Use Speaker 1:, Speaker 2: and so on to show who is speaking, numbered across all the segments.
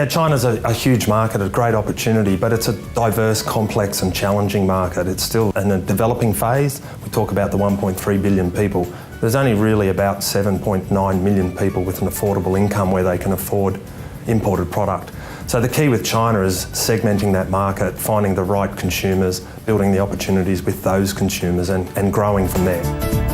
Speaker 1: Yeah, China's a huge market, a great opportunity, but it's a diverse, complex and challenging market. It's still in a developing phase. We talk about the 1.3 billion people. There's only really about 7.9 million people with an affordable income where they can afford imported product. So the key with China is segmenting that market, finding the right consumers, building the opportunities with those consumers and growing from there.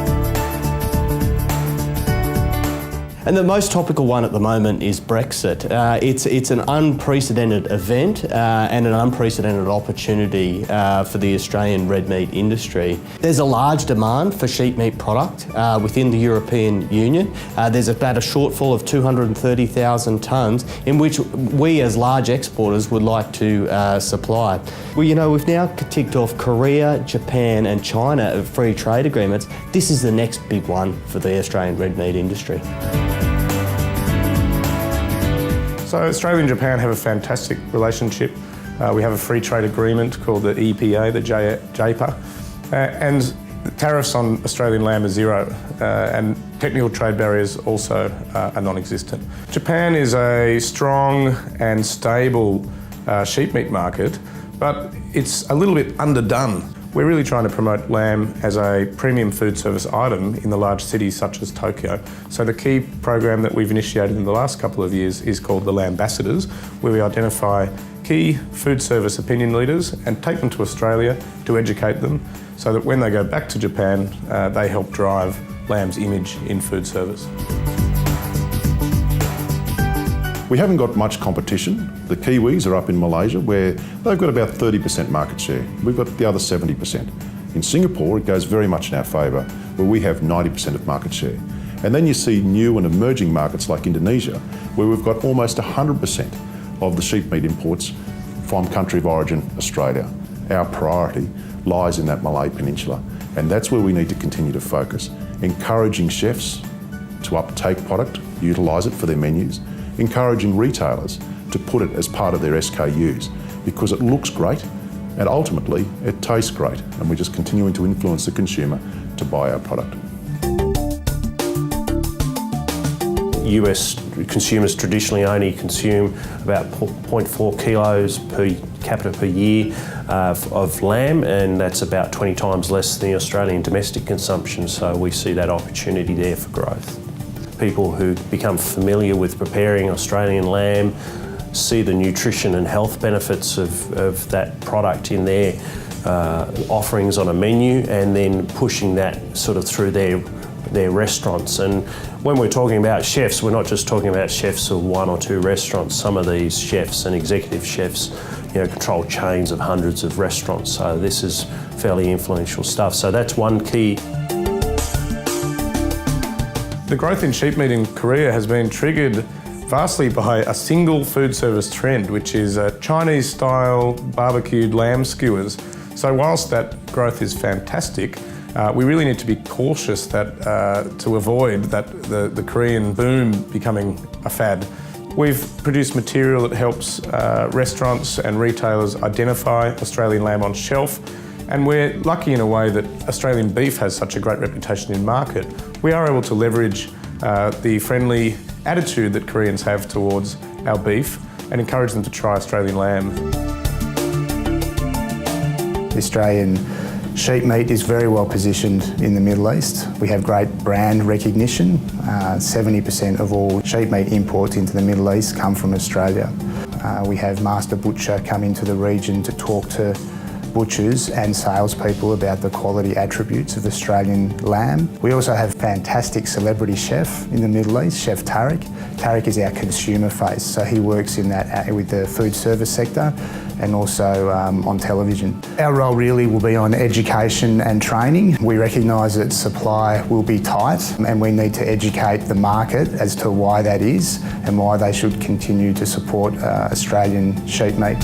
Speaker 2: And the most topical one at the moment is Brexit. It's an unprecedented event and an unprecedented opportunity for the Australian red meat industry. There's a large demand for sheep meat product within the European Union. There's about a shortfall of 230,000 tonnes in which we as large exporters would like to supply. Well, you know, we've now ticked off Korea, Japan and China free trade agreements. This is the next big one for the Australian red meat industry.
Speaker 3: So Australia and Japan have a fantastic relationship. We have a free trade agreement called the EPA, the JPA, and the tariffs on Australian lamb are zero, and technical trade barriers also are non-existent. Japan is a strong and stable sheep meat market, but it's a little bit underdone. We're really trying to promote lamb as a premium food service item in the large cities such as Tokyo. So the key program that we've initiated in the last couple of years is called the Lambassadors, where we identify key food service opinion leaders and take them to Australia to educate them so that when they go back to Japan, they help drive lamb's image in food service.
Speaker 4: We haven't got much competition. The Kiwis are up in Malaysia where they've got about 30% market share. We've got the other 70%. In Singapore, it goes very much in our favour, where we have 90% of market share. And then you see new and emerging markets like Indonesia, where we've got almost 100% of the sheep meat imports from country of origin, Australia. Our priority lies in that Malay Peninsula, and that's where we need to continue to focus, encouraging chefs to uptake product, utilise it for their menus, encouraging retailers to put it as part of their SKUs because it looks great and ultimately it tastes great, and we're just continuing to influence the consumer to buy our product.
Speaker 5: US consumers traditionally only consume about 0.4 kilos per capita per year of lamb, and that's about 20 times less than the Australian domestic consumption, so we see that opportunity there for growth. People who become familiar with preparing Australian lamb see the nutrition and health benefits of that product in their offerings on a menu, and then pushing that sort of through their restaurants. And when we're talking about chefs, we're not just talking about chefs of one or two restaurants. Some of these chefs and executive chefs, you know, control chains of hundreds of restaurants. So this is fairly influential stuff. So that's one key.
Speaker 3: The growth in sheep meat in Korea has been triggered vastly by a single food service trend, which is Chinese-style barbecued lamb skewers. So whilst that growth is fantastic, we really need to be cautious that to avoid that the Korean boom becoming a fad. We've produced material that helps restaurants and retailers identify Australian lamb on shelf. And we're lucky in a way that Australian beef has such a great reputation in market. We are able to leverage the friendly attitude that Koreans have towards our beef and encourage them to try Australian lamb.
Speaker 6: The Australian sheep meat is very well positioned in the Middle East. We have great brand recognition. 70% of all sheep meat imports into the Middle East come from Australia. We have Master Butcher come into the region to talk to butchers and salespeople about the quality attributes of Australian lamb. We also have a fantastic celebrity chef in the Middle East, Chef Tariq. Tariq is our consumer face, so he works in that with the food service sector and also on television. Our role really will be on education and training. We recognise that supply will be tight and we need to educate the market as to why that is and why they should continue to support Australian sheep meat.